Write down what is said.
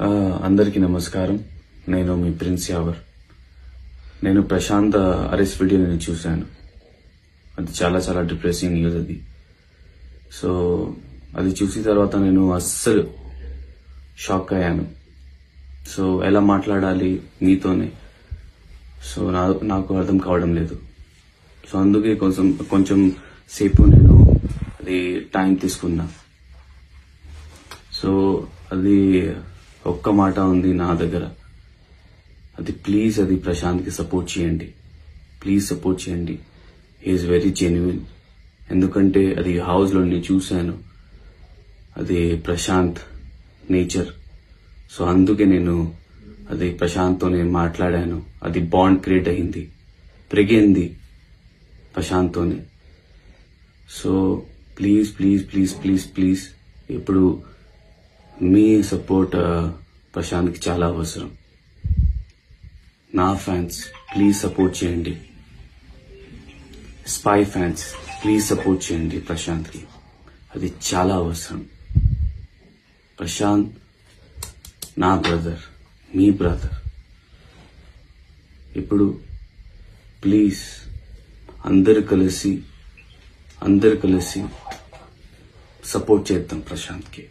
అందరికీ నమస్కారం. నేను మీ ప్రిన్స్ యావర్. నేను ప్రశాంత్ అరెస్ట్ వీడియో నేను చూశాను. అది చాలా చాలా డిప్రెసింగ్ న్యూస్ అది. సో అది చూసిన తర్వాత నేను అస్సలు షాక్ అయ్యాను. సో ఎలా మాట్లాడాలి మీతోనే సో నాకు అర్థం కావడం లేదు. సో అందుకే కొంచెం సేపు నేను అది టైం తీసుకున్నా. సో అది ఒక్క మాట ఉంది నా దగ్గర, అది ప్లీజ్ అది ప్రశాంత్కి సపోర్ట్ చేయండి, ప్లీజ్ సపోర్ట్ చేయండి. He's very genuine. ఎందుకంటే అది హౌస్లో నేను చూశాను, అది ప్రశాంత్ నేచర్. సో అందుకే నేను అది ప్రశాంత్తో నేను మాట్లాడాను. అది బాండ్ క్రియేట్ అయింది, పెరిగింది ప్రశాంత్తోనే. So please please please please please ఇప్పుడు మీ సపోర్ట్ ప్రశాంత్కి చాలా అవసరం. నా ఫ్యాన్స్ ప్లీజ్ సపోర్ట్ చేయండి, స్పై ఫ్యాన్స్ ప్లీజ్ సపోర్ట్ చేయండి ప్రశాంత్కి. అది చాలా అవసరం. ప్రశాంత్ నా బ్రదర్, మీ బ్రదర్. ఇప్పుడు ప్లీజ్ అందరు కలిసి సపోర్ట్ చేద్దాం ప్రశాంత్కి.